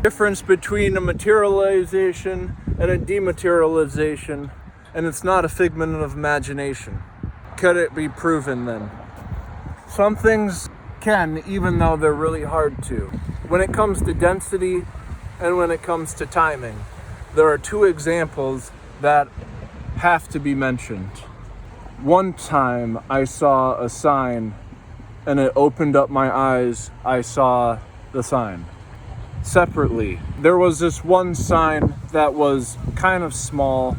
Difference between a materialization and a dematerialization, and it's not a figment of imagination. Could it be proven then? Some things can, even though they're really hard to. When it comes to density and when it comes to timing, there are two examples that have to be mentioned. One time I saw a sign and it opened up my eyes. I saw the sign. Separately, there was this one sign that was kind of small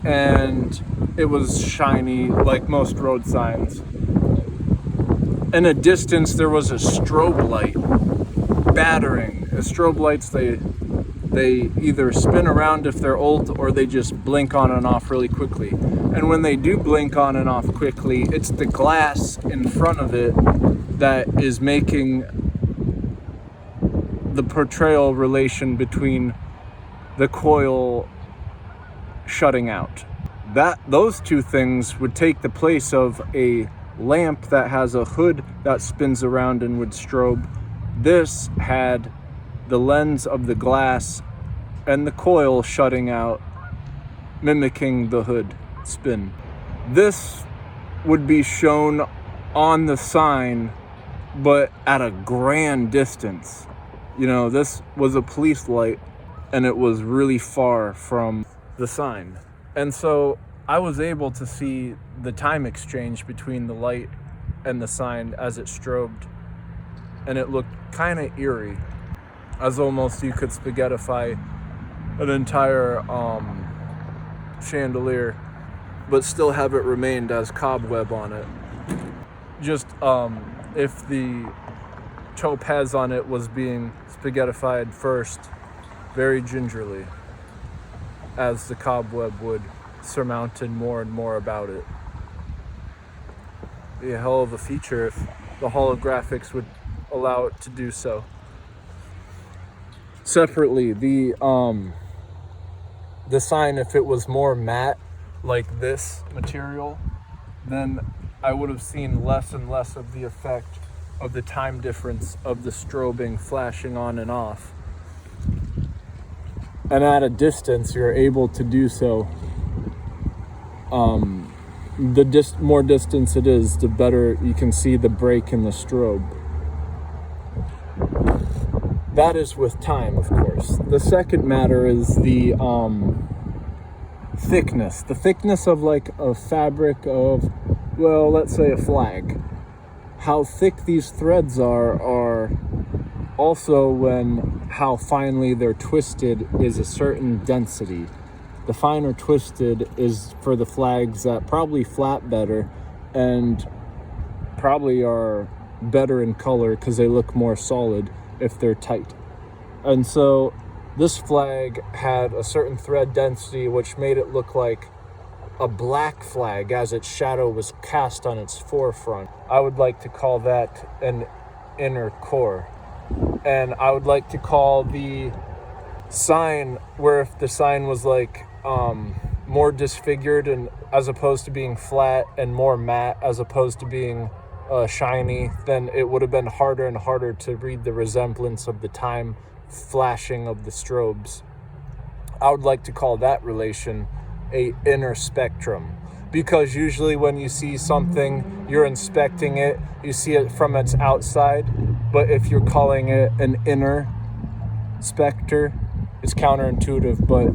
and it was shiny like most road signs. In a distance there was a strobe light battering. Strobe lights, they either spin around if they're old or they just blink on and off really quickly. And when they do blink on and off quickly, it's the glass in front of it that is making the portrayal relation between the coil shutting out. Those two things would take the place of a lamp that has a hood that spins around and would strobe. This had the lens of the glass and the coil shutting out, mimicking the hood spin. This would be shown on the sign, but at a grand distance. You know, this was a police light and it was really far from the sign. And so I was able to see the time exchange between the light and the sign as it strobed. And it looked kind of eerie, as almost you could spaghettify an entire chandelier, but still have it remained as cobweb on it. Just if the topaz on it was being spaghettified first, very gingerly, as the cobweb would surmounted more and more about it. Be a hell of a feature if the holographics would allow it to do so. Separately, the sign, if it was more matte, like this material, then I would have seen less and less of the effect of the time difference of the strobing flashing on and off. And at a distance, you're able to do so. The more distance it is, the better you can see the break in the strobe. That is with time, of course. The second matter is the thickness. The thickness of like a fabric of, well, let's say a flag. How thick these threads are also how finely they're twisted is a certain density. The finer twisted is for the flags that probably flap better and probably are better in color because they look more solid if they're tight. And so this flag had a certain thread density which made it look like a black flag as its shadow was cast on its forefront. I would like to call that an inner core. And I would like to call the sign, where if the sign was like more disfigured and as opposed to being flat, and more matte as opposed to being shiny, then it would have been harder and harder to read the resemblance of the time flashing of the strobes. I would like to call that relation a inner spectrum, because usually when you see something, you're inspecting it, you see it from its outside, but if you're calling it an inner specter, it's counterintuitive, but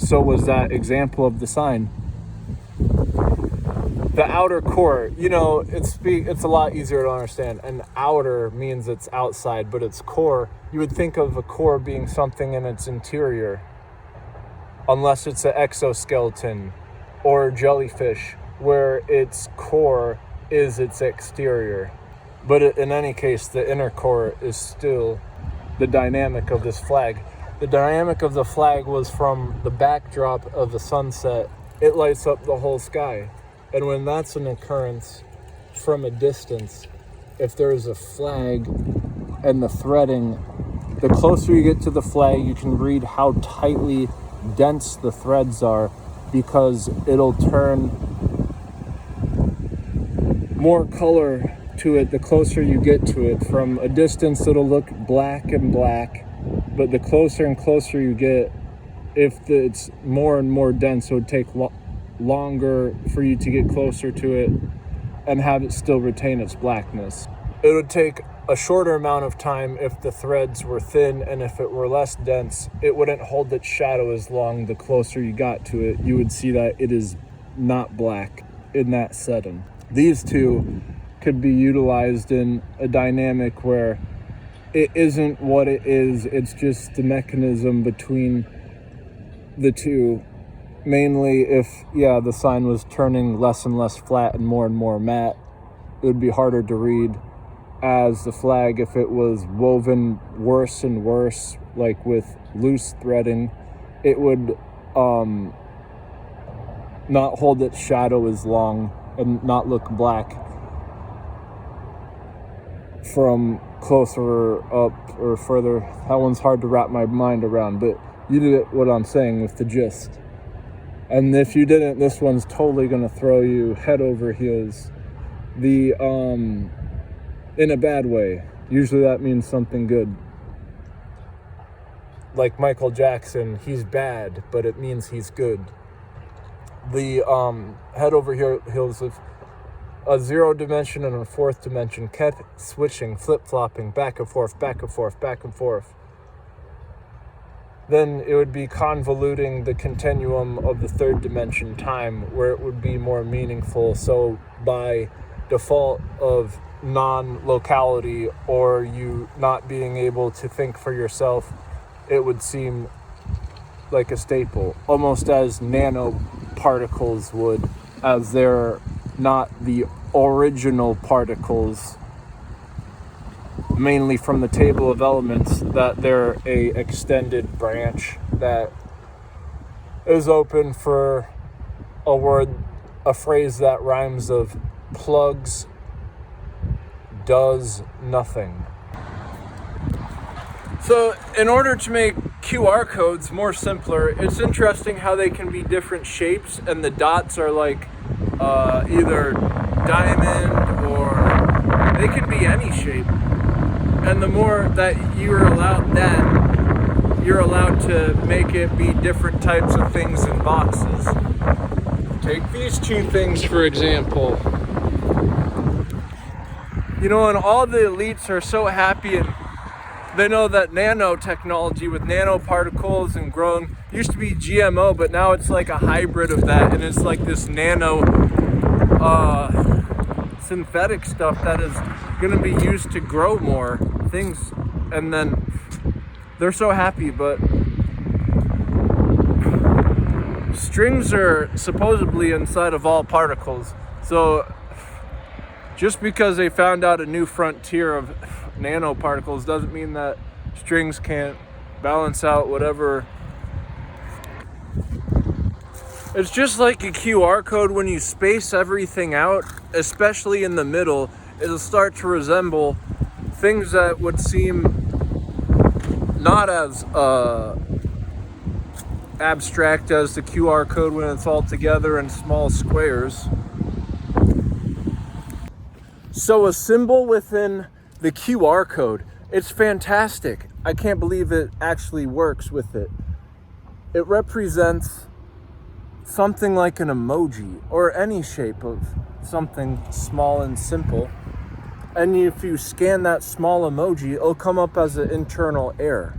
so was that example of the sign. The outer core, you know, it's a lot easier to understand. An outer means it's outside, but its core, you would think of a core being something in its interior, unless it's an exoskeleton or a jellyfish, where its core is its exterior. But in any case, the inner core is still the dynamic of this flag. The dynamic of the flag was from the backdrop of the sunset. It lights up the whole sky. And when that's an occurrence from a distance, if there's a flag and the threading, the closer you get to the flag, you can read how tightly dense the threads are, because it'll turn more color to it the closer you get to it. From a distance, it'll look black and black, but the closer and closer you get, if it's more and more dense, it would take longer for you to get closer to it and have it still retain its blackness. It would take a shorter amount of time if the threads were thin, and if it were less dense, it wouldn't hold its shadow as long. The closer you got to it, you would see that it is not black in that setting. These two could be utilized in a dynamic where it isn't what it is, it's just the mechanism between the two. Mainly if, the sign was turning less and less flat and more matte, it would be harder to read. As the flag, if it was woven worse and worse, like with loose threading, it would not hold its shadow as long and not look black from closer up or further. That one's hard to wrap my mind around, but you get what I'm saying with the gist. And if you didn't, this one's totally gonna throw you head over heels. In a bad way. Usually that means something good. Like Michael Jackson, he's bad, but it means he's good. The head over heels of a 0 dimension and a 4th dimension kept switching, flip-flopping, back and forth, back and forth, back and forth. Then it would be convoluting the continuum of the 3rd dimension time, where it would be more meaningful. So by default of non-locality, or you not being able to think for yourself, it would seem like a staple, almost as nanoparticles would, as they're not the original particles, mainly from the table of elements, that they're a extended branch that is open for a phrase that rhymes of plugs does nothing. So in order to make QR codes more simpler, it's interesting how they can be different shapes, and the dots are like either diamond, or they can be any shape. And the more that you're allowed to make it be different types of things in boxes. Take these two things for example. You know, and all the elites are so happy, and they know that nanotechnology with nanoparticles and grown used to be GMO, but now it's like a hybrid of that, and it's like this nano synthetic stuff that is going to be used to grow more things. And then they're so happy, but strings are supposedly inside of all particles. So just because they found out a new frontier of nanoparticles doesn't mean that strings can't balance out whatever. It's just like a QR code. When you space everything out, especially in the middle, it'll start to resemble things that would seem not as abstract as the QR code when it's all together in small squares. So a symbol within the QR code, it's fantastic. I can't believe it actually works with it. It represents something like an emoji or any shape of something small and simple. And if you scan that small emoji, it'll come up as an internal error.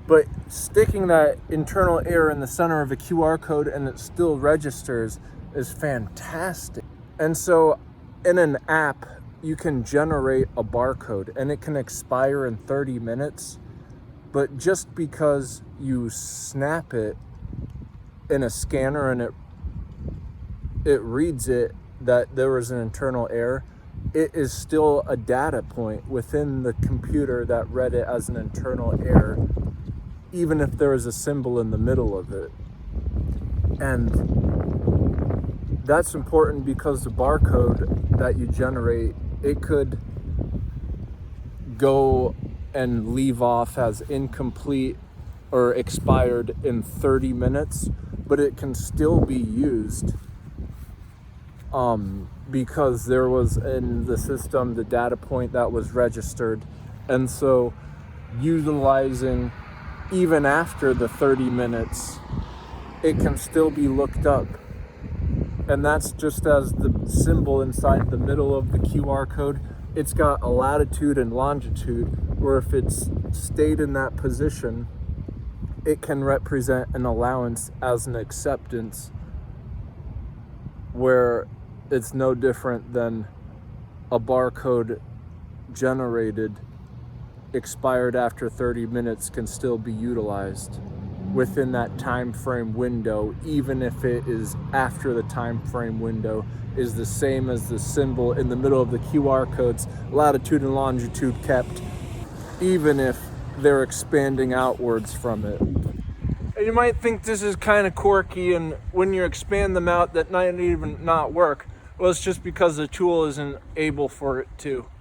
But sticking that internal error in the center of a QR code and it still registers is fantastic. And so in an app, you can generate a barcode and it can expire in 30 minutes. But just because you snap it in a scanner and it reads it that there was an internal error, it is still a data point within the computer that read it as an internal error, even if there is a symbol in the middle of it. And that's important because the barcode that you generate, it could go and leave off as incomplete or expired in 30 minutes, but it can still be used because there was in the system the data point that was registered. And so utilizing even after the 30 minutes, it can still be looked up. And that's just as the symbol inside the middle of the QR code, it's got a latitude and longitude, where if it's stayed in that position, it can represent an allowance as an acceptance, where it's no different than a barcode generated, expired after 30 minutes, can still be utilized within that time frame window, even if it is after the time frame window is the same as the symbol in the middle of the QR codes, latitude and longitude kept, even if they're expanding outwards from it. And you might think this is kind of quirky, and when you expand them out, that might even not work. Well, it's just because the tool isn't able for it to.